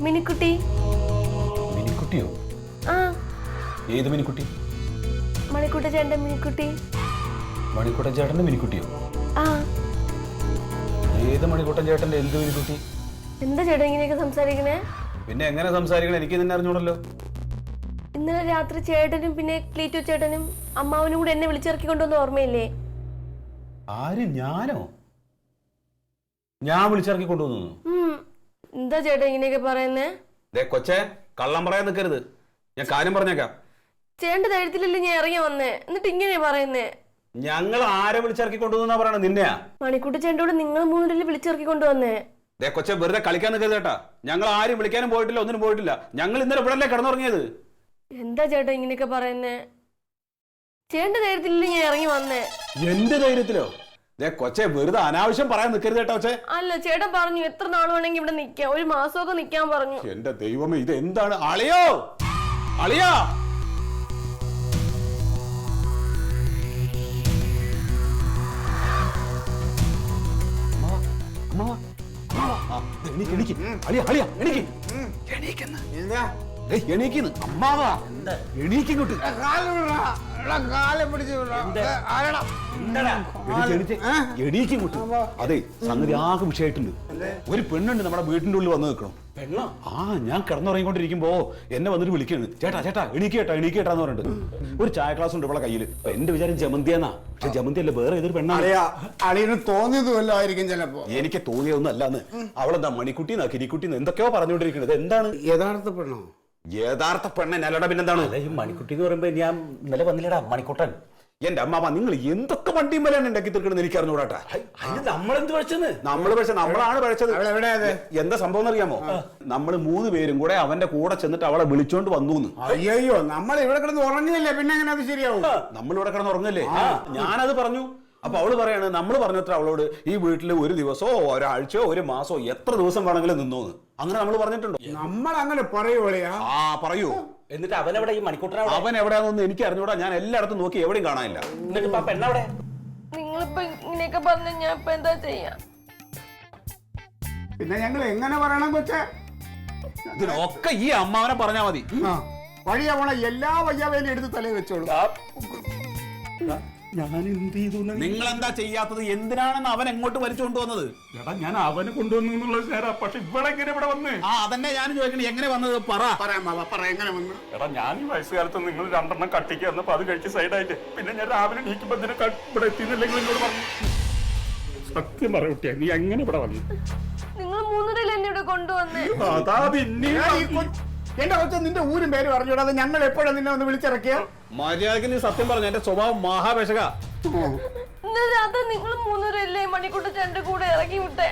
മിനിക്കുട്ടി. മിനിക്കുട്ടിയോ? ആ, ഏത് മിനിക്കുട്ടി? മണിക്കുട്ട ചേട്ടന്റെ മിനിക്കുട്ടി. മണിക്കുട്ടൻ ചേട്ടന്റെ മിനിക്കുട്ടിയോ? ആ. ഏത് മണിക്കുട്ടൻ ചേട്ടന്റെ എന്ത് മിനിക്കുട്ടി? എന്താ ചേട്ടാ ഇങ്ങനെയൊക്കെ സംസാരിക്കണേ? പിന്നെ എങ്ങനെ സംസാരിക്കണേ? എനിക്ക് നിന്നെ അറിഞ്ഞൂടല്ലോ. ഇന്നലെ രാത്രി ചേട്ടനും പിന്നെ ക്ലീറ്റോ ചേട്ടനും അമ്മാവനും കൂടെ എന്നെ വിളിച്ചിറക്കിക്കൊണ്ടോന്ന് ഓർമ്മയില്ലേ? ആര്? ഞാനോ? ഞാൻ വിളിച്ചിറക്കി കൊണ്ടുവന്നു? എന്താ ചേട്ടാ ഇങ്ങനെയൊക്കെ പറയുന്നേ? കൊച്ചേ, കള്ളം പറയാൻ നിൽക്കരുത്. ഞാൻ കാര്യം പറഞ്ഞേക്കാം. ചേട്ടന്റെ ധൈര്യത്തിലല്ലേ ഞാൻ ഇറങ്ങി വന്നേ, എന്നിട്ട് ഇങ്ങനെയാ പറയുന്നേ? ഞങ്ങൾ ആരെ വിളിച്ചിറക്കി കൊണ്ടുവന്നാ പറയണ? നിന്നെയാ? മണിക്കുട്ടി ചേട്ടനോട് നിങ്ങൾ മൂന്നിലും വിളിച്ചിറക്കി കൊണ്ടുവന്നേ. കൊച്ചെ, വെറുതെ കളിക്കാൻ നിൽക്കരുത് കേട്ടാ. ഞങ്ങൾ ആരും വിളിക്കാനും പോയിട്ടില്ല, ഒന്നിനും പോയിട്ടില്ല. ഞങ്ങൾ ഇന്നലെ ഇവിടെ കിടന്നുറങ്ങിയത്. എന്താ ചേട്ടാ ഇങ്ങനെയൊക്കെ പറയുന്നേ? ചേട്ടന്റെ ധൈര്യത്തിലല്ലേ ഞാൻ ഇറങ്ങി വന്നേ? എന്റെ ധൈര്യത്തിലോ? കൊച്ചെ, വെറുതെ അനാവശ്യം പറയാൻ നിൽക്കരുത് കേട്ടോ കൊച്ചെ. അല്ല, ചേട്ടൻ പറഞ്ഞു എത്ര നാൾ വേണമെങ്കിൽ ഇവിടെ നിക്കാം, 1 മാസമൊക്കെ നിക്കാൻ പറഞ്ഞു. എന്റെ ദൈവമേ, ഇത് എന്താണ്? അളിയോ, അളിയാ. അതെ, സംഗതി ആകെ വിഷയമായിട്ടുണ്ട്. ഒരു പെണ്ണുണ്ട് നമ്മുടെ വീട്ടിന്റെ ഉള്ളിൽ വന്ന് നിൽക്കണം. ഞാൻ കിടന്നുറങ്ങിക്കൊണ്ടിരിക്കുമ്പോ എന്നെ വന്നിട്ട് വിളിക്കാണ്, ചേട്ടാ ചേട്ടാ എണീക്കേട്ടാ എണീക്കേട്ടാന്ന് പറഞ്ഞിട്ട്. ഒരു ചായ ക്ലാസ് ഉണ്ട് ഇവിടെ കയ്യിൽ. എന്റെ വിചാരം ജമന്തിയാന്നാ. പക്ഷെ ജമന്തി അല്ല, വേറെ ഏതൊരു പെണ്ണാണ്. തോന്നിയതുമല്ലോ ആയിരിക്കും ചിലപ്പോ. എനിക്ക് തോന്നിയതൊന്നും അല്ലാന്ന്. അവളെന്താ മണിക്കുട്ടിന്നാ കിരിക്കുട്ടിന്ന് എന്തൊക്കെയോ പറഞ്ഞുകൊണ്ടിരിക്കുന്നത്. എന്താണ്? യഥാർത്ഥ പെണ്ണോ? യഥാർത്ഥ പെണ്ണ നല്ലട. പിന്നെന്താണ്? ഈ മണിക്കുട്ടി എന്ന് പറയുമ്പോ ഞാൻ ഇന്നലെ വന്നില്ലടാ മണിക്കുട്ടൻ. എന്റെ അമ്മാവ, നിങ്ങൾ എന്തൊക്കെ വണ്ടിയും മേലാണ് ഉണ്ടാക്കി തീർക്കണെന്ന് എനിക്ക് അറിഞ്ഞൂടാട്ടാ. നമ്മളെന്ത് പഴിച്ചെന്ന്? നമ്മളാണ് പഴിച്ചത്. എന്താ സംഭവം അറിയാമോ? നമ്മൾ 3 പേരും കൂടെ അവന്റെ കൂടെ ചെന്നിട്ട് അവളെ വിളിച്ചോണ്ട് വന്നു. അയ്യോ, നമ്മൾ ഇവിടെ കിടന്ന് ഉറങ്ങിയല്ലേ, പിന്നെ എങ്ങനെ അത് ശരിയാവും? നമ്മൾ ഇവിടെ കിടന്ന് ഉറങ്ങല്ലേ? ഞാനത് പറഞ്ഞു. അപ്പൊ അവള് പറയാണ്, നമ്മൾ പറഞ്ഞത്ര അവളോട് ഈ വീട്ടിൽ 1 ദിവസമോ 1 ആഴ്ചയോ 1 മാസമോ എത്ര ദിവസം വേണമെങ്കിലും നിന്നോന്ന്. അങ്ങനെ നമ്മൾ പറഞ്ഞിട്ടുണ്ടോ? നമ്മൾ അങ്ങനെ പറയൂടെയാ? പറയൂ. എന്നിട്ട് അവനെവിടെ? ഈ മണിക്കൂട്ടൻ അവൻ എവിടെയാണെന്ന് എനിക്ക് അറിഞ്ഞൂടാ. ഞാൻ എല്ലായിടത്തും നോക്കി, എവിടെയും കാണാനില്ല. എന്നിട്ട് ഇപ്പൊ പെണ്ണെവിടെ? നിങ്ങളിപ്പോ ഇങ്ങനെയൊക്കെ പറഞ്ഞ ഞാൻ ഇപ്പൊ എന്താ ചെയ്യാ? പിന്നെ ഞങ്ങൾ എങ്ങനെ പറയണം കൊച്ചേ? ഇതിനൊക്കെ ഈ അമ്മാവനെ പറഞ്ഞാ മതി. വഴിയാ പോണ എല്ലാ വയ്യാവേലും എടുത്ത് തലയിൽ വെച്ചോളൂ. ഞാൻ എന്ത് ചെയ്തു? നിങ്ങൾ എന്താ ചെയ്യാത്തത്? എന്തിനാണെന്ന് അവൻ എങ്ങോട്ട് വലിച്ചുകൊണ്ട് വന്നത്? എടാ, ഞാൻ അവനെ കൊണ്ടുവന്നു എന്നുള്ളത് ശരാ. പക്ഷെ ഇവിടെ വന്ന് അതന്നെ ഞാൻ ചോദിക്കണേ, എങ്ങനെ വന്നത്? എങ്ങനെ വന്നു? എടാ, ഞാൻ ഈ വയസ്സുകാലത്ത് നിങ്ങൾ 2 കട്ടിക്ക് വന്നപ്പോ അത് കഴിച്ച് സൈഡായിട്ട് പിന്നെ ഞാൻ രാവിലെ നീക്കുമ്പോ ഇവിടെ എത്തിയെന്നില്ലെങ്കിൽ എന്നോട് പറഞ്ഞു. സത്യം പറ കുട്ടിയാ, നീ എങ്ങനെ ഇവിടെ വന്നു? നിങ്ങൾ 3 പേരും എന്നെ ഇവിടെ കൊണ്ടുവന്നേ. അതാ പിന്നെ എന്റെ കൊച്ചു നിന്റെ ഊരും പേര് പറഞ്ഞൂടാ. അത് ഞങ്ങൾ എപ്പോഴും നിന്നെ ഒന്ന് വിളിച്ചിറക്കിയ? മര്യാദക്ക് നീ സത്യം പറഞ്ഞു. എന്റെ സ്വഭാവം മഹാപേശക. ഇന്നലെ രാത്രി നിങ്ങൾ 3 പേരല്ലേ മണിക്കൂട്ട ചേട്ടന്റെ കൂടെ ഇറങ്ങി വിട്ടേ?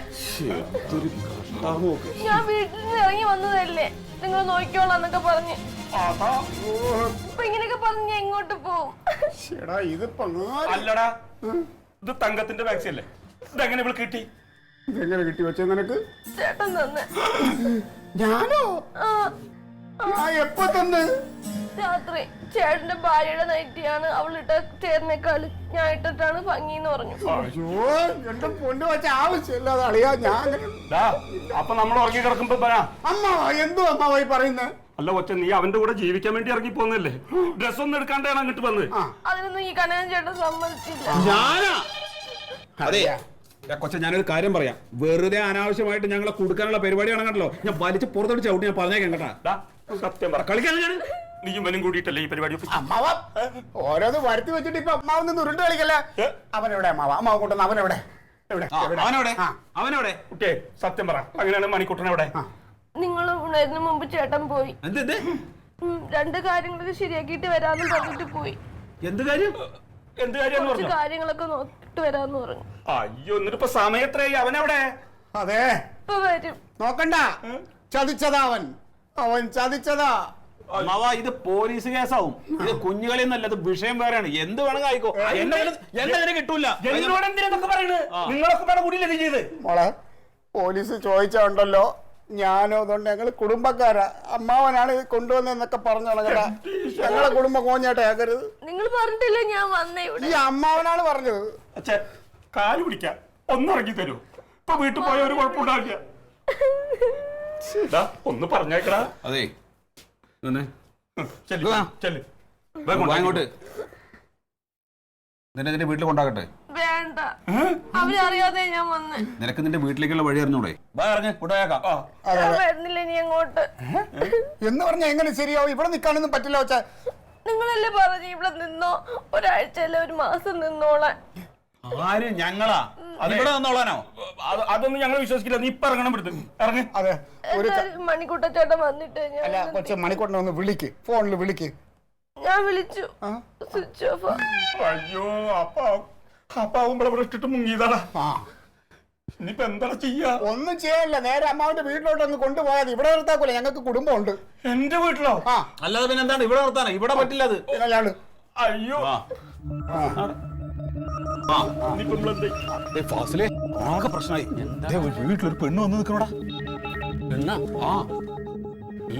ഞാൻ വീട്ടിൽ നിന്ന് ഇറങ്ങി വന്നതല്ലേ, നിങ്ങൾ നോക്കിക്കോളാന്നൊക്കെ പറഞ്ഞ്. ഇപ്പൊ ഇങ്ങനെയൊക്കെ പറഞ്ഞ് എങ്ങോട്ട് പോവും? അല്ലടാ, ഇത് തങ്കത്തിന്റെ വാക്സിൻ അല്ലേ? ഇതെങ്ങനെ ഇവിടെ കിട്ടി? ഇതെങ്ങനെ കിട്ടി വെച്ചേ നിനക്ക്? ചേട്ടൻ തന്നെ. ഞാനോ? എപ്പോ തന്ന്? രാത്രി. ചേട്ടന്റെ ഭാര്യയുടെ നൈറ്റിയാണ് അവളിട്ട ചേർന്നേക്കാൾ ഞാൻ ഇട്ടിട്ടാണ് ഭംഗിന്ന് പറഞ്ഞു. അയ്യോ, എന്റെ പൊന്നു വെച്ച ആവശ്യമില്ലാതെ അളിയാ. ഞാൻ അപ്പൊ നമ്മൾ ഉറങ്ങി കിടക്കുമ്പോ അമ്മാവാ, എന്തോ അമ്മാവായി പറയുന്നത്? അല്ല കൊച്ച, നീ അവന്റെ കൂടെ ജീവിക്കാൻ വേണ്ടി ഇറങ്ങി പോന്നല്ലേ? ഡ്രസ് ഒന്നും എടുക്കാണ്ടാണ് അങ്ങോട്ട് വന്നത്. അതിനൊന്നും ഈ കനകൻ ചേട്ടൻ സമ്മതിച്ചില്ല. ഞാനാ? അതെ കൊച്ച, ഞാനൊരു കാര്യം പറയാം. വെറുതെ അനാവശ്യമായിട്ട് ഞങ്ങളെ കൊടുക്കാനുള്ള പരിപാടിയാണ് കണ്ടല്ലോ. ഞാൻ വലിച്ച് പുറത്തോട്ട് ചവിട്ടി ഞാൻ പറഞ്ഞേക്കാം കേട്ടാ. സത്യം പറ, കളിക്കാൻ നീയും വനും കൂടിയിട്ടല്ലേ ഈ പരിപാടി? അമ്മാവ ഓരോന്ന് വരുത്തി വെച്ചിട്ട് ഇപ്പൊ അമ്മാവ് നിന്ന് ഉരുണ്ട് കളിക്കല്ലേ? അവനെവിടെ അമ്മാവ? അമ്മാവ് കൊണ്ടുവന്ന് അവനെവിടെ? അവനെവിടെ? കുട്ടിയെ സത്യം പറ, അങ്ങനെയാണ് മണിക്കൂട്ടനെവിടെ? നിങ്ങൾ ഉണരുന്ന മുമ്പ് ചേട്ടൻ പോയി. 2 കാര്യങ്ങളൊക്കെ ശരിയാക്കിയിട്ട് വരാന്ന് പറഞ്ഞിട്ട് പോയി. എന്ത് കാര്യം? എന്ത് കാര്യം? കാര്യങ്ങളൊക്കെ നോക്കിട്ട് വരാന്ന് പറഞ്ഞു. അയ്യോ, എന്നിട്ട് ഇപ്പൊ സമയം എത്രയായി? അവനെവിടെ? അതെ, ഇപ്പൊ വരും. നോക്കണ്ട, ചതിച്ചതാ അവൻ ചതിച്ചതാ. അമ്മാവാ, ഇത് പോലീസ് കേസാവും. ഇത് കുഞ്ഞുകളി എന്നല്ല, ഇത് വിഷയം വേറെയാണ്. എന്ത് വേണമെങ്കിൽ ആയിക്കോ. എന്നെ കിട്ടൂല. എന്നോട് എന്തിനൊക്കെ പറയുന്നത്? നിങ്ങളൊക്കെ വേണം കൂടിയില്ലേ ചെയ്ത്? മോളെ, പോലീസ് ചോദിച്ചുണ്ടല്ലോ. ഞാനോ അതുകൊണ്ട് ഞങ്ങള് കുടുംബക്കാരാ. അമ്മാവനാണ് കൊണ്ടുവന്നെന്നൊക്കെ പറഞ്ഞോളാം കേട്ടാ. ഞങ്ങളെ കുടുംബം കോഞ്ഞാട്ടയാക്കരുത്. നിങ്ങൾ പറഞ്ഞിട്ടില്ലേ ഞാൻ വന്നേ ഇവിടെ? ഈ അമ്മാവനാണ് പറഞ്ഞത്. അച്ഛേ, കാല് പിടിക്കാം, ഒന്നിറങ്ങി തരൂ. ഇപ്പൊ വീട്ടിൽ പോയ ഒരു കുഴപ്പമുണ്ടാവില്ല. ഒന്ന് പറഞ്ഞേക്കടാ. അതെ അങ്ങോട്ട് നിന്നെ വീട്ടിൽ കൊണ്ടാകട്ടെ. വേണ്ട, അവരറിയാതെ ഞാൻ വന്ന്. നിനക്ക് നിന്റെ വീട്ടിലേക്കുള്ള വഴി അറിഞ്ഞൂടെ? കൊണ്ടാക്കാം. ഞാൻ വരുന്നില്ല ഇനി അങ്ങോട്ട്. എന്ന് പറഞ്ഞാൽ എങ്ങനെ ശരിയാവും? ഇവിടെ നിൽക്കാനൊന്നും പറ്റില്ല വെച്ചാ. നിങ്ങളല്ലേ പറഞ്ഞു ഇവിടെ നിന്നോ, ഒരാഴ്ചയല്ല 1 മാസം നിന്നോളാൻ. ആര്? ഞങ്ങളാ? ഇവിടെ നിന്നോളാനോ? അതൊന്നും ഞങ്ങൾ വിശ്വസിക്കില്ല. നീ ഇപ്പൊ ഇറങ്ങണം ഇവിടുന്ന്. ഇറങ്ങ്. അതെ, ഒരു മണിക്കൂട്ടച്ചേട്ടൻ വന്നിട്ട് അല്ല കൊച്ചു മണിക്കൂട്ടിനെ ഒന്ന് വിളിക്ക്, ഫോണിൽ വിളിക്ക്. ഞാൻ വിളിച്ചു, സ്വിച്ച് ഓഫ്. അയ്യോ, അപ്പാവുമ്പോ ഇവിടെ ഇട്ടിട്ട് മുങ്ങിയതാടാ. ഇനിയിപ്പോ എന്താ ചെയ്യാ? ഒന്നും ചെയ്യാനില്ല, നേരെ അമ്മാവിന്റെ വീട്ടിലോട്ട് ഒന്ന് കൊണ്ടുപോയാൽ ഇവിടെ നിർത്താക്കൂല, ഞങ്ങൾക്ക് കുടുംബമുണ്ട്. എന്റെ വീട്ടിലോ? അല്ലാതെ പിന്നെ എന്താണ് ഇവിടെ നിർത്താനോ? ഇവിടെ പറ്റില്ല അത്. അയാള് അയ്യോ, ആകെ പ്രശ്നമായി. വീട്ടിലൊരു പെണ്ണ് വന്ന് നിൽക്കണോടാ.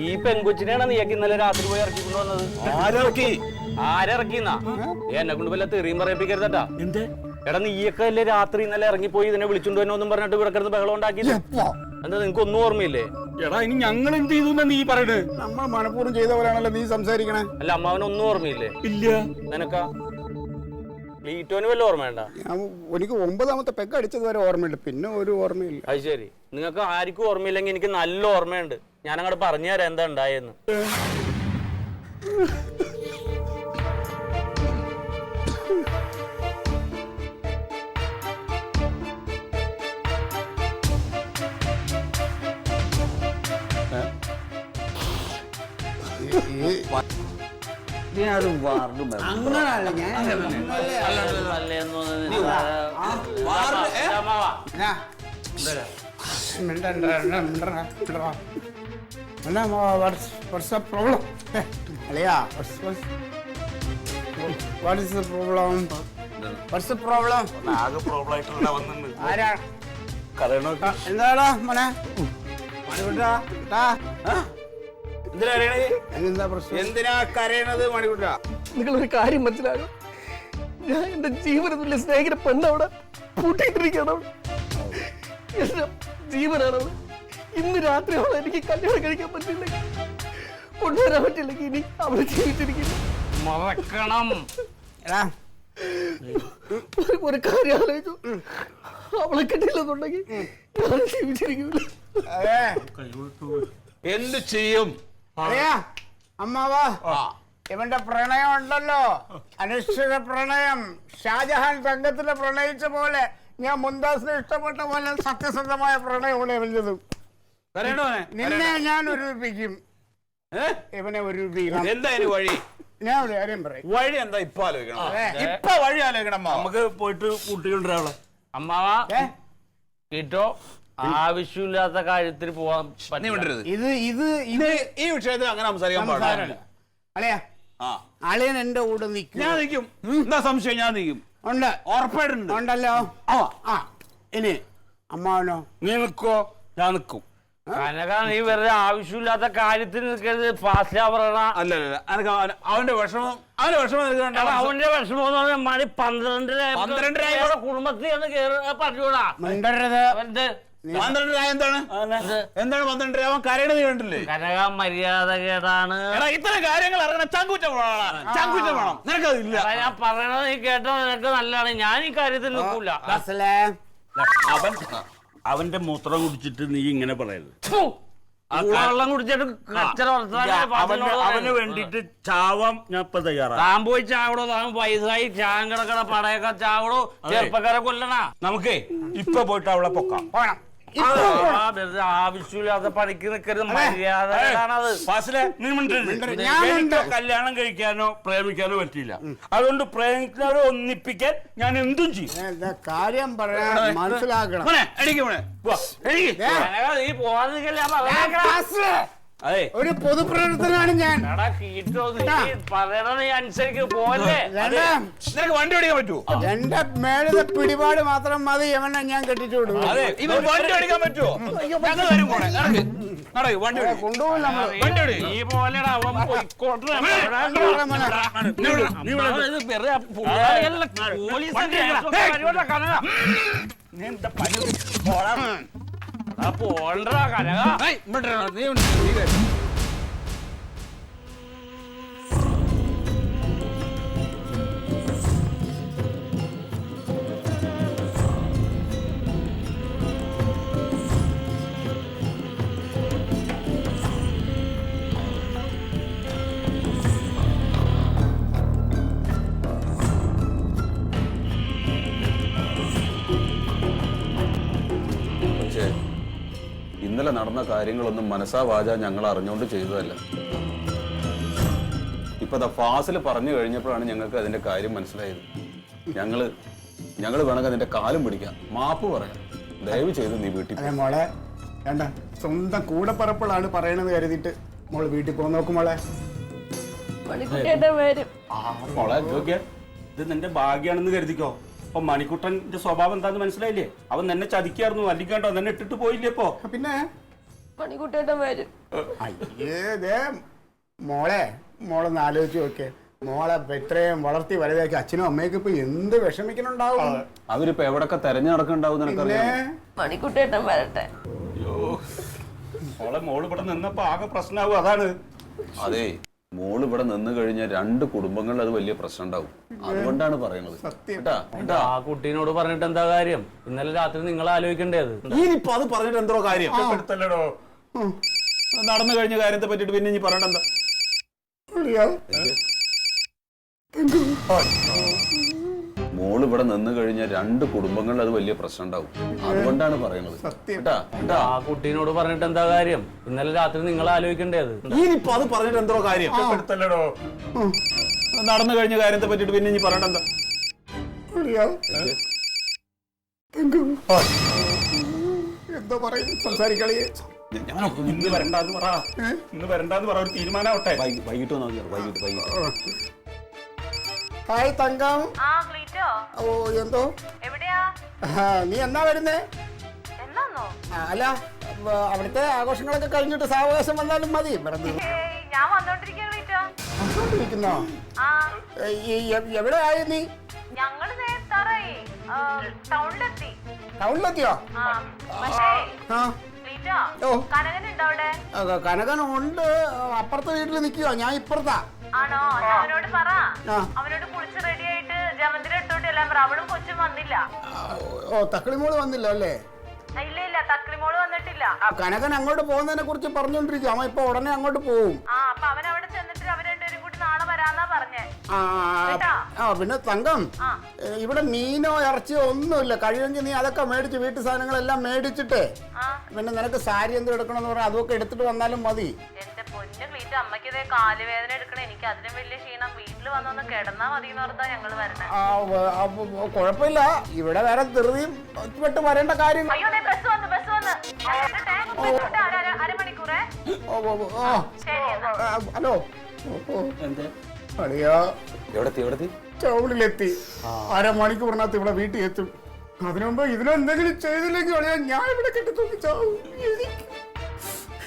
ഈ പെൺകൊച്ചിനെയാണ് നീക്ക് ഇന്നലെ രാത്രി പോയി ഇറക്കിക്കൊണ്ട് വന്നത്. ആരിറക്കിന്നാ? എന്നെ കൊണ്ട് വല്ല തെറിയും പറയിപ്പിക്കരുതട്ടാ. എന്തേ? എടാ നീയൊക്കെ അല്ലേ രാത്രി ഇന്നലെ ഇറങ്ങിപ്പോയി ഇതിനെ വിളിച്ചോണ്ട് വന്നോന്നും പറഞ്ഞിട്ട് ഇവിടെ കിടന്ന് ബഹളം ഉണ്ടാക്കി. എന്താ നിനക്ക് ഒന്നും ഓർമ്മയില്ലേ? എടാ ഇനി ഞങ്ങൾ എന്ത് ചെയ്തു നീ പറയണേ? നമ്മൾ മനഃപൂർവ്വം ചെയ്ത പോലെയാണല്ലോ നീ സംസാരിക്കണേ. അല്ല അമ്മാവനൊന്നും ഓർമ്മയില്ലേ? ഇല്ല. നിനക്കാ? ലീറ്റോന് വല്ല ഓർമ്മ വേണ്ട? എനിക്ക് 9ാമത്തെ പെഗ് അടിച്ചത് വരെ ഓർമ്മയില്ല, പിന്നെ ഒരു ഓർമ്മയില്ല. അത് ശരി, നിങ്ങൾക്ക് ആർക്കും ഓർമ്മയില്ലെങ്കിൽ എനിക്ക് നല്ല ഓർമ്മയുണ്ട്. ഞാൻ അങ്ങോട്ട് പറഞ്ഞു തരാം എന്താ ഉണ്ടായെന്ന്. എന്താടാ മോനെ? എന്താ പ്രശ്നം? എന്തിനാ കരയണത് മണിക്കുട്ട? നിങ്ങളൊരു കാര്യം മനസ്സിലാകും, ഞാൻ എന്റെ ജീവനത്തിലെ സ്നേഹിത പെണ്ണവിടെ പൂട്ടിയിട്ടിരിക്കണം. എന്റെ ജീവനാണ് അവള്. ഇന്ന് രാത്രി അവളെ എനിക്ക് കല്യാണം കഴിക്കാൻ പറ്റില്ലെങ്കിൽ, കൊണ്ടുവരാൻ പറ്റില്ലെങ്കിൽ ഇനി അവള് ജീവിച്ചിരിക്കില്ല. മറക്കണം. ഒരു കാര്യം ആലോചിച്ചു, അവളെ കിട്ടില്ലെന്നുണ്ടെങ്കിൽ ഞാൻ ജീവിച്ചിരിക്കില്ല. എന്ത് ചെയ്യും? അമ്മാവാ, ഇവന്റെ പ്രണയം ഉണ്ടല്ലോ, അനിശ്ചിത പ്രണയം. ഷാജഹാൻ തങ്കത്തിനെ പ്രണയിച്ച പോലെ, ഞാൻ മുംതാസിനെ ഇഷ്ടപ്പെട്ട പോലെ സത്യസന്ധമായ പ്രണയമാണ് ഇവൻ്റെത്. നിന്നെ ഞാൻ ഒരുമിപ്പിക്കും, ഇവനെ ഒരുമിപ്പിക്കണം. എന്താ വഴി? ഞാൻ ഒരു കാര്യം പറയും. വഴി എന്താ ഇപ്പൊ ആലോചിക്കണം? ഇപ്പൊ വഴി ആലോചിക്കണം. നമുക്ക് പോയിട്ട് കൂട്ടിക്കൊണ്ടിരാവളെ. അമ്മാവാ കേട്ടോ, ആവശ്യമില്ലാത്ത കാര്യത്തിൽ പോവാൻ ഇത് ഈ വിഷയത്തിൽ അങ്ങനെ സംസാരിക്കാൻ പാടില്ല. അളിയാ, അളിയൻ എന്റെ കൂടെ നിൽക്കും. ഞാൻ നിൽക്കും. എന്താ സംശയം? ഞാൻ നിൽക്കും. ഉണ്ട്, ഉറപ്പായിട്ടുണ്ട്. ഉണ്ടല്ലോ. ഇനി അമ്മാവനോ? നീ നിക്കോ? ഞാൻ നിക്കും. കനക, നീ വെറുതെ ആവശ്യമില്ലാത്ത കാര്യത്തിൽ നിൽക്കരുത്. ഫാസ്റ്റ് പറയണ. അല്ല അവന്റെ വിഷമം അവന്റെ വിഷമം എന്ന് പറഞ്ഞാൽ മണി 12 കുടുംബത്തിൽ പറഞ്ഞൂടാ. എന്താണ് 12? അവൻ കരയണ നീ കണ്ടില്ലേ? കനക മര്യാദ കേടാണ്. ഇത്തരം കാര്യങ്ങൾ അറിയണ ചങ്കൂറ്റം വേണം. നിനക്കതില്ല. ഞാൻ പറയണത് നീ കേട്ടോ, നിനക്ക് നല്ലതാണ്. ഞാൻ ഈ കാര്യത്തിൽ നിൽക്കൂല. അവന്റെ മൂത്രം കുടിച്ചിട്ട് നീ ഇങ്ങനെ പറയരുത്. വെള്ളം കുടിച്ചിട്ട് അവന് വേണ്ടിട്ട് ചാവാം ഞാൻ ഇപ്പൊ തയ്യാറാണ്. താൻ പോയി ചാവടോ, താൻ പൈസയായി ചാൻ കിടക്കണ പടയൊക്കെ ചാവടോ, ചെറുപ്പക്കാരെ കൊല്ലണ. നമുക്കേ ഇപ്പൊ പോയിട്ട് അവളെ പൊക്കാം. ആവശ്യമില്ലാത്ത പണിക്ക് നിൽക്കരുത്. മര്യാദയാണത്. കല്യാണം കഴിക്കാനോ പ്രേമിക്കാനോ പറ്റില്ല. അതുകൊണ്ട് പ്രേമിക്കാനോ ഒന്നിപ്പിക്കാൻ ഞാൻ എന്തും ചെയ്യും. കാര്യം പറയാൻ മനസ്സിലാക്കണം. നീ പോവാതിരിക്കല്ലേ. അതെ, ഒരു പൊതുപ്രവർത്തനാണ് ഞാൻ. പറയണ നീ അനുസരിക്ക് പോലെ. നിനക്ക് വണ്ടി ഓടിക്കാൻ പറ്റുമോ? എന്റെ മേലത്തെ പിടിപാട് മാത്രം മതി എവനെ ഞാൻ കെട്ടിച്ചു കൊടുക്കും. അതെ, ഇവൻ വണ്ടി ഓടിക്കാൻ പറ്റുമോ? ഞങ്ങൾ വരും പോണെ. വണ്ടി കൊണ്ടുപോകില്ല. നീ പോലെടാ അവൻ പോയിക്കോട്ടെ. പോണ്ടാ കനക. പക്ഷേ ഇന്നലെ നടന്ന കാര്യങ്ങളൊന്നും മനസ്സാ വാച ഞങ്ങൾ അറിഞ്ഞുകൊണ്ട് ചെയ്തതല്ല. ഇപ്പൊ ഫാസിൽ പറഞ്ഞു കഴിഞ്ഞപ്പോഴാണ് ഞങ്ങൾക്ക് അതിന്റെ കാര്യം മനസ്സിലായത്. ഞങ്ങള് വേണമെങ്കിൽ അതിന്റെ കാലും പിടിക്കാം, മാപ്പ് പറയാം. ദയവ് ചെയ്ത് നീ വീട്ടിൽ അതെ മോളെ, വേണ്ട, സ്വന്തം കൂടപ്പറപ്പുകളാണ് പറയണെന്ന് കരുതിയിട്ട് മോള് വീട്ടിൽ പോകാൻ നോക്കും മോളെ. മണിക്കുട്ടിയേട്ടൻ വരും. മോളെ നോക്കിയ ഇത് നിന്റെ ഭാഗ്യാണെന്ന് കരുതിക്കോ. അപ്പൊ മണിക്കുട്ടന്റെ സ്വഭാവം എന്താന്ന് മനസ്സിലായില്ലേ? അവൻ നിന്നെ ചതിക്കായിരുന്നു, അല്ലിക്കാണ്ടോ നിന്നെ ഇട്ടിട്ട് പോയില്ലേ? ഇപ്പോ പിന്നെ മണിക്കുട്ടിയേട്ടൻ വരും. അയ്യേ മോളൊന്ന് ആലോചിച്ച് നോക്കേ. മോളെ ഇത്രയും വളർത്തി വലുതാക്കി അച്ഛനും അമ്മയ്ക്ക് ഇപ്പൊ എന്ത് വിഷമിക്കണുണ്ടാവും. അവരിപ്പോ എവിടൊക്കെ തെരഞ്ഞു നടക്കണ്ടാവും നിനക്കറിയാം. മണിക്കുട്ടിയേട്ടൻ വരട്ടെ. മോള് ഇവിടെ നിന്നപ്പോ ആകെ പ്രശ്നമാവും. അതാണ്. അതെ, മോള് ഇവിടെ നിന്ന് കഴിഞ്ഞാൽ 2 കുടുംബങ്ങളിൽ അത് വലിയ പ്രശ്നം ഉണ്ടാവും. അതുകൊണ്ടാണ് പറയുന്നത്. ആ കുട്ടീനോട് പറഞ്ഞിട്ട് എന്താ കാര്യം? ഇന്നലെ രാത്രി നിങ്ങൾ ആലോചിക്കണ്ടേത്. ഇനിയിപ്പോ അത് പറഞ്ഞിട്ട് എന്തോ കാര്യം? എടുത്തല്ലടോ. നടന്നു കഴിഞ്ഞ കാര്യത്തെ പറ്റിട്ട് പിന്നെ ഇനി പറയണ്ട എന്താ? മോള് ഇവിടെ നിന്ന് കഴിഞ്ഞാൽ 2 കുടുംബങ്ങളിൽ അത് വലിയ പ്രശ്നം ഉണ്ടാവും. അതുകൊണ്ടാണ് പറയുന്നത്. ആ കുട്ടീനോട് പറഞ്ഞിട്ട് എന്താ കാര്യം? ഇന്നലെ രാത്രി നിങ്ങൾ ആലോചിക്കണ്ടേത്. ഇനിയിപ്പോ അത് പറഞ്ഞിട്ട് എന്തോ കാര്യം? എടുത്തല്ലടോ. നടന്നു കഴിഞ്ഞ കാര്യത്തെ പറ്റിട്ട് പിന്നെ ഇനി പറയണ്ട എന്താ? എന്തോ പറയും, സംസാരിക്കളിയെ. ഇന്ന് വരണ്ടാന്ന് പറ. ഒരു തീരുമാനമാവട്ടെ. വൈകിട്ട് വൈകിട്ട്. ഹായ് തങ്കം. ആ ക്ലീറ്റോ, ഓ എന്തോ എവിടെയാ? നീ എന്നാ വരുന്നേ? എന്നാന്നോ? അല്ല, അവിടുത്തെ ആഘോഷങ്ങളൊക്കെ കഴിഞ്ഞിട്ട് സാവകാശം വന്നാലും മതി. ഇവിടെ ഞാൻ വന്നോണ്ടിരിക്കാ ക്ലീറ്റോ. വന്നോണ്ടിരിക്കുന്നോ? ആ എവിടെ ആയി നീ? ഞങ്ങള് നേരത്താറായി ടൗണിലെത്തി. ടൗണിലെത്തിയോ? ആ പക്ഷേ ആ ക്ലീറ്റോ, ഓ. കനകനുണ്ടോ അവിടെ? കനകനുണ്ട്, അപ്പുറത്തെ വീട്ടിൽ നിൽക്കുവോ? ഞാൻ ഇപ്പുറത്താ. ആണോ? അവനോട് പറ. ആ. അവനോട് കുളിച്ച് റെഡി ആയിട്ട് ജമന്തിരി എടുത്തോട്ട് എല്ലാം പറ. അവളും കൊച്ചും വന്നില്ല. ഓ, തക്കളിമോള് വന്നില്ല അല്ലേ? ഇല്ല തക്ലിമോള് വന്നിട്ടില്ല. കനകൻ അങ്ങോട്ട് പോകുന്നതിനെ കുറിച്ച് പറഞ്ഞോണ്ടിരിക്കും. അവൻ ഇപ്പൊ ഉടനെ അങ്ങോട്ട് പോവും. ആ അപ്പൊ അവൻ അവിടെ ചെന്നിട്ട് അവർ രണ്ടുപേരും കൂടി നാളെ വരാന്നാ പറഞ്ഞേ. പിന്നെ തങ്കം, ആ. ഇവിടെ മീനോ ഇറച്ചിയോ ഒന്നുമില്ല. കഴിയുമെങ്കിൽ നീ അതൊക്കെ മേടിച്ച് വീട്ടു സാധനങ്ങളെല്ലാം മേടിച്ചിട്ടേ ആ പിന്നെ നിനക്ക് സാരി എന്തും എടുക്കണമെന്ന് പറഞ്ഞാൽ അതൊക്കെ എടുത്തിട്ട് വന്നാലും മതി. എന്റെ പൊന്നു ക്ലീറ്റ്, അമ്മയ്ക്ക് ഇതേ കാലുവേദന എടുക്കണേ. എനിക്ക് അതിനും വലിയ ക്ഷീണം. വീട്ടിൽ വന്നൊന്ന് കിടന്നാ മതി എന്ന് പറഞ്ഞാ ഞങ്ങള് വരണേ. കുഴപ്പമില്ല, ഇവിടെ വേറെ ധൃതിയും പെട്ട് വരേണ്ട കാര്യം. അയ്യോ ബസ് വന്ന് അരമണിക്കൂറേ. ശരി എന്നാ. ഹലോ, അളിയാ എവിടെത്തി? ടൗണിലെത്തി. അരമണിക്കൂറിനകത്ത് ഇവിടെ വീട്ടിൽ എത്തും. അതിനു മുമ്പ് ഇതിനെന്തെങ്കിലും ചെയ്തില്ലെങ്കിൽ അളിയാ ഞാൻ ഇവിടെ കെട്ടി തൂങ്ങിച്ചാവും.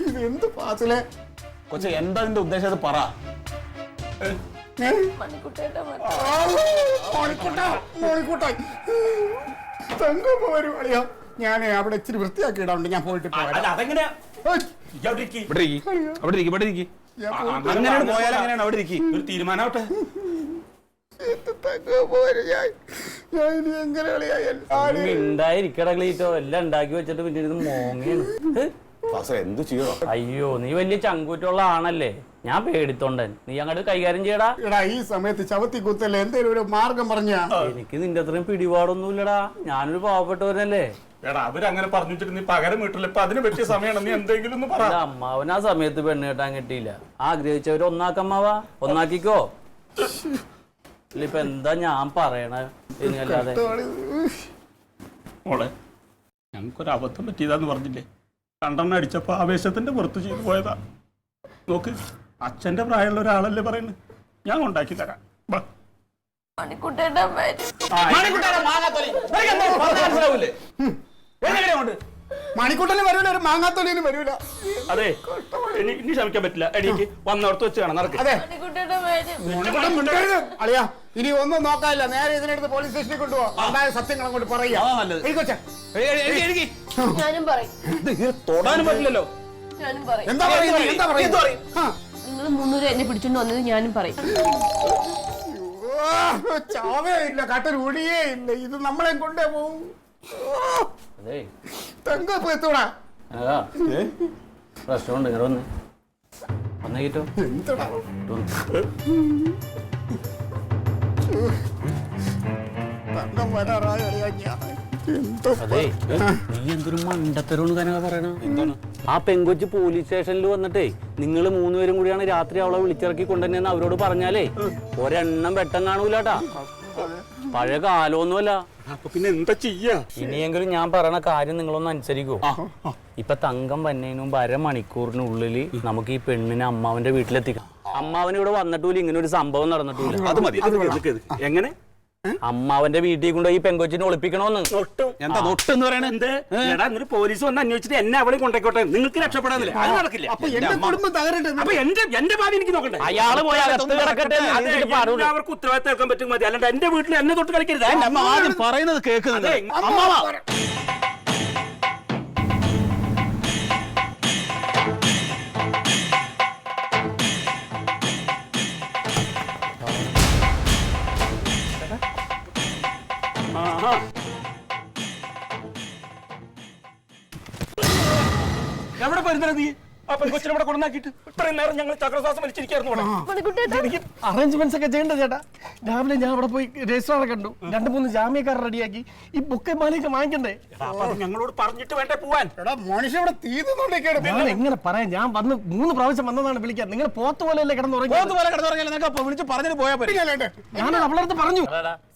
ഇതെന്ത് പാസിലെ കൊച്ചെ, എന്താ നിന്റെ ഉദ്ദേശം? അത് പറ. മോണിക്കൂട്ട തങ്കമ്മ വരും അളിയാ. ഞാൻ അവിടെ ഇച്ചിരി വൃത്തിയാക്കി ഇടാറുണ്ട്. ഞാൻ പോയിട്ട് അതെങ്ങനെയാ? അങ്ങനെ പോയാൽ അങ്ങനെയാണ്. അവിടെ ഇരിക്കും. ഒരു തീരുമാനമാവട്ടെ. ഉണ്ടായിരിക്കട ക്ലീറ്റോ. എല്ലാം ഉണ്ടാക്കി വെച്ചിട്ട് പിന്നെ ഇത് മോങ്ങയാണ്. എന്ത് ചെയ്യണോ? അയ്യോ, നീ വലിയ ചങ്കൂറ്റുള്ള ആണല്ലേ. ഞാൻ പേടിത്തോണ്ടൻ. നീ അങ്ങോട്ട് കൈകാര്യം ചെയ്യടാ. എടാ, ഈ സമയത്ത് ചവത്തി കുത്തല്ലേ, എന്തേലും ഒരു മാർഗം പറഞ്ഞ. എനിക്ക് നിന്റെ അത്രയും പിടിപാടൊന്നുമില്ലടാ. ഞാനൊരു പാവപ്പെട്ടവനല്ലേ. എടാ, അവരങ്ങനെ പറഞ്ഞിട്ട് നീ പകരം വീട്ടിൽ ഇപ്പൊ അതിന് പറ്റിയ സമയമാണ്. നീ എന്തെങ്കിലും ഒന്ന് പറ. അമ്മാവൻ ആ സമയത്ത് പെണ്ണ് കെട്ടാൻ കിട്ടിയില്ല. ആഗ്രഹിച്ചവര് ഒന്നാക്കമ്മാവാ, ഒന്നാക്കിക്കോ. ഇപ്പൊ എന്താ ഞാൻ പറയണ എന്നല്ലാതെ. മോളെ, ഞങ്ങൾക്കൊരു അബദ്ധം പറ്റിയതാന്ന് പറഞ്ഞില്ലേ? 2 അടിച്ചപ്പോ ആവേശത്തിന്റെ പുറത്ത് ചെയ്തു പോയതാ. നോക്ക്, അച്ഛന്റെ പ്രായമുള്ള ഒരാളല്ലേ പറയുന്നത്. ഞാൻ ഉണ്ടാക്കി തരാം. മണിക്കുട്ടേട്ടൻ വരും. മണിക്കൂട്ടന് വരൂല, ഒരു മാങ്ങാത്തൊലിന് വരൂല. അതെ, ഇനി ക്ഷമിക്കാൻ പറ്റില്ല. എനിക്ക് വന്നോർത്ത് വെച്ച് കാണാം. നടക്ക്. അതെ മണിക്കുട്ടേട്ടൻ വരും. അളിയാ, ഇനി ഒന്നും നോക്കാനില്ല, നേരെ ഇതിനെടുത്ത് പോലീസ് സ്റ്റേഷനിൽ കൊണ്ടുപോകാം. ഉണ്ടായ സത്യങ്ങൾ അങ്ങോട്ട് പറയാ. ഞാനും പറയും. തൊടാനും പറ്റില്ലല്ലോ. ഞാനും പറയും. എന്താ പറയുന്നത്? എന്താ പറയുന്നത്? നിങ്ങൾ 300 എന്നെ പിടിച്ചോണ്ട് വന്നത് ഞാനും പറയും. ചാവേ ഇല്ല, കട്ടൊരു ഒടിയേ ഇല്ല. ഇത് നമ്മളെ കൊണ്ടേ പോവും. അതെ തങ്കപ്പോ എത്തൂടാ. പ്രശ്നമുണ്ട്, ഇങ്ങനെ വന്ന് വന്നേറ്റോ. എന്തടാ തങ്കം വരാറായ അതെ നീ എന്തൊരു മണ്ടത്തരോന്ന് കനക പറയണ. എന്താണ് ആ പെങ്കൊച്ച് പോലീസ് സ്റ്റേഷനിൽ വന്നിട്ടേ നിങ്ങൾ 3 പേരും കൂടിയാണ് രാത്രി അവളെ വിളിച്ചിറക്കി കൊണ്ടുവന്നെന്ന് അവരോട് പറഞ്ഞാലേ ഒരെണ്ണം വെട്ടം കാണൂലാട്ടാ. പഴയ കാലമൊന്നുമല്ല. അപ്പൊ പിന്നെ എന്താ ചെയ്യാ? ഇനിയെങ്കിലും ഞാൻ പറയണ കാര്യം നിങ്ങളൊന്ന് അനുസരിക്കോ. ഇപ്പൊ തങ്കം വന്നതിന് മുമ്പ് 1/2 മണിക്കൂറിനുള്ളിൽ നമുക്ക് ഈ പെണ്ണിനെ അമ്മാവന്റെ വീട്ടിലെത്തിക്കാം. അമ്മാവൻ ഇവിടെ വന്നിട്ടില്ല, ഇങ്ങനെ ഒരു സംഭവം നടന്നിട്ടില്ല. അത് മതി. എങ്ങനെ അമ്മാവന്റെ വീട്ടിൽ കൊണ്ട് ഈ പെങ്കൊച്ചിനെ ഒളിപ്പിക്കണോന്ന്. എന്താ നൊട്ടെന്ന് പറയണ? എന്ത് എടാ, എന്നിട്ട് പോലീസ് വന്ന് അന്വേഷിച്ചിട്ട് എന്നെ അവളെ കൊണ്ടേക്കോട്ടെ. നിങ്ങൾക്ക് രക്ഷപ്പെടാന്നില്ല, അത് നടക്കില്ല. അപ്പൊ എന്റെ കുടുംബം തകരട്ടെ. അപ്പൊ എന്റെ ഭാവി എനിക്ക് നോക്കണ്ടേ? അയാള് പോയി അകത്ത് കിടക്കട്ടെ. അവർക്ക് ഉത്തരവാദിത്തം എടുക്കാൻ പറ്റും മതി, അല്ലാണ്ട് എന്റെ വീട്ടിൽ എന്നെ തൊട്ട് കളിക്കരുത്. അമ്മ ആദ്യം പറയുന്നത് കേൾക്കുന്നുണ്ട്. എവിടെ പോയിരുന്ന നീ? അപ്പൊ കൊച്ചിനെ കൊണ്ടാക്കിട്ട് ഇത്രയും നേരം ഞങ്ങൾ ചക്രശ്വാസം വലിച്ചിരിക്കുന്നു. എനിക്ക് അറേഞ്ച്മെന്റ്സ് ഒക്കെ ചെയ്യണ്ട ചേട്ടാ. രാവിലെ ഞാൻ അവിടെ പോയി രജിസ്റ്റർ കണ്ടു, 2-3 ജാമ്യക്കാർ റെഡിയാക്കി. ഈ ബുക്ക് മാലയൊക്കെ വാങ്ങിക്കണ്ടേ? ഞങ്ങളോട് പറഞ്ഞിട്ട് വേണ്ടേ പോവാൻ? എടാ മനുഷ്യ ഇവിടെ തീർന്നുകൊണ്ടേക്കാണ്. ഞാൻ എങ്ങനെ പറയാം? ഞാൻ വന്ന് 3 പ്രാവശ്യം വന്നതാണ് വിളിക്കാൻ. നിങ്ങൾ പോത്ത് പോലെയല്ലേ കിടന്നുറങ്ങി? വിളിച്ച് പറഞ്ഞിട്ട് പോയാ പറ്റും. ഞാൻ അവളടുത്ത് പറഞ്ഞു.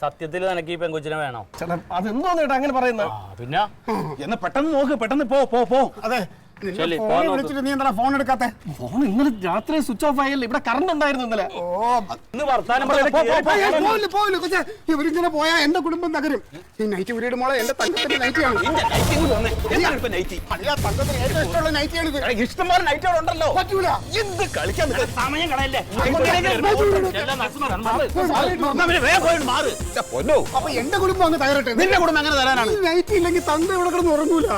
സത്യത്തിൽ നിനക്ക് ഈ പെങ്കൊച്ചിനെ വേണോ? ചേട്ടാ അതെന്തോന്ന് ചേട്ടാ അങ്ങനെ പറയുന്നത്? പിന്നെ എന്നാ പെട്ടെന്ന് നോക്ക്, പെട്ടെന്ന് പോ. അതെ, വിളിച്ചിട്ട് നീ എന്താ ഫോൺ എടുക്കാത്ത? ഫോൺ ഇന്നലെ രാത്രി സ്വിച്ച് ഓഫ് ആയല്ലേ? ഇവിടെ കറണ്ട് ഉണ്ടായിരുന്നു ഇന്നലെ. ഇവരിങ്ങനെ പോയാ എന്റെ കുടുംബം തകരും. ഈ നൈറ്റ് വീട് മോളെ എന്റെ തങ്കത്തിന്റെ നൈറ്റിയാണ്. തങ്കത്തിന് ഏറ്റവും ഇഷ്ടമുള്ള നൈറ്റിയാണ് ഇത്. ഇഷ്ടംപോലെ നൈറ്റ് അവിടെ ഉണ്ടല്ലോ. പറ്റൂല. എന്ത് കളിക്കാൻ സമയം കളയല്ലേ? പൊന്നോ, അപ്പൊ എന്റെ കുടുംബം അങ്ങ് തകരട്ടെ. നിന്റെ കുടുംബം എങ്ങനെ തരാനാണ്? നൈറ്റ് ഇല്ലെങ്കിൽ തങ്ക ഇവിടെ കിടന്ന് ഉറങ്ങൂല.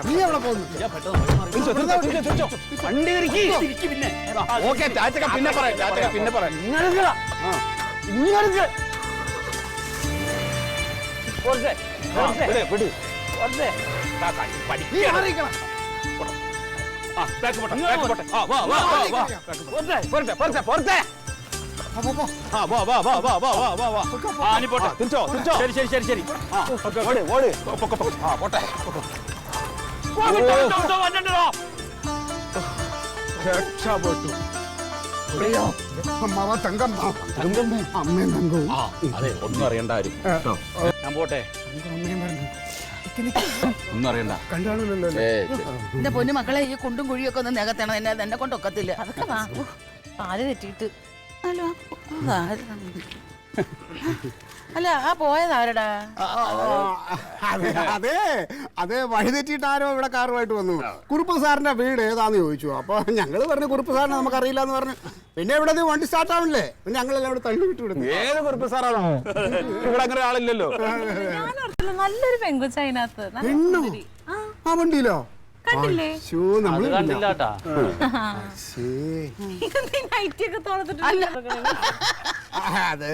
നീ എവിടെ പോകുന്നു? പിന്നെ പറയാം. ശരി. രക്ഷപ്പെട്ടു. അമ്മാവ തങ്കം, അമ്മയും തങ്കവും. അതെ, ഒന്നും അറിയണ്ട ആരും. ഞാൻ പോട്ടെ. ഒന്നും അറിയണ്ട. കണ്ടാണല്ലോ. എന്റെ പൊന്നു മക്കളെ, ഈ കുണ്ടും കുഴിയൊക്കെ ഒന്ന് നികത്തണം. എന്നെ കൊണ്ടൊക്കത്തില്ല. അതൊക്കെ വാങ്ങൂ. പാല് തെറ്റിയിട്ട്. ഹലോ, അല്ല ആ പോയതാരടാ? അതെ വഴി തെറ്റിയിട്ട് ആരോ ഇവിടെ കാറുമായിട്ട് വന്നു. കുറുപ്പ് സാറിന്റെ വീട് ഏതാന്ന് ചോദിച്ചു. അപ്പൊ ഞങ്ങള് പറഞ്ഞു കുറുപ്പ് സാറിനെ നമുക്ക് അറിയില്ല എന്ന് പറഞ്ഞു. പിന്നെ ഇവിടെ വണ്ടി സ്റ്റാർട്ട് ആവണില്ലേ, പിന്നെ ഞങ്ങളെല്ലാം ഇവിടെ തള്ളി വിട്ടു വിടുന്നു. ഏത് കുറിപ്പ് സാറാണോ? ഇവിടെ അങ്ങനെ ആളില്ലല്ലോ. നല്ലൊരു പെങ്കൊച്ച അതിനകത്ത്. ആ വണ്ടിയിലോ? കണ്ടില്ലേ? അത് കണ്ടില്ലാട്ടാ. അതെ,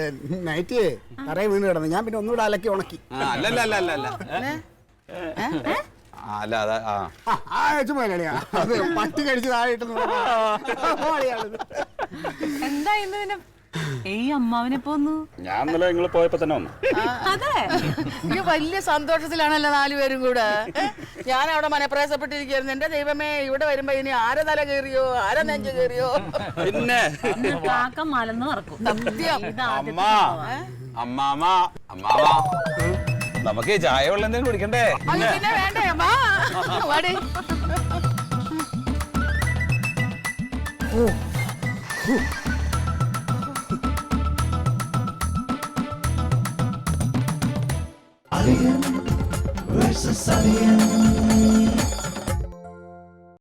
നൈറ്റ് തറയെ വീണ് കിടന്നു. ഞാൻ പിന്നെ ഒന്നുകൂടെ അലക്കി ഉണക്കി. ചുമ്മാ അത് പട്ടി കഴിച്ച് താഴെ എന്താ ഇന്ന് പിന്നെ ഈ അമ്മാവനെ പോന്നു? ഞാൻ ഇന്നലെ നിങ്ങൾ പോയപ്പോ തന്നെ വന്നു. അതെ, ഈ വലിയ സന്തോഷത്തിലാണല്ലോ 4 പേരും കൂടെ. ഞാൻ അവിടെ മനപ്രയാസപ്പെട്ടിരിക്കുന്നു. എന്റെ ദൈവമേ, ഇവിടെ വരുമ്പോ ഇനി ആരെ തല കയറിയോ, ആരെ നെഞ്ച് കയറിയോ? പിന്നെ കാക്ക മലന്ന് പറക്കും. സത്യം. അമ്മാമ നമുക്ക് ചായ വെള്ളം എന്തെങ്കിലും കുടിക്കണ്ടേ? പിന്നെ വേണ്ടേ അമ്മാ? വാടി. Sicilian.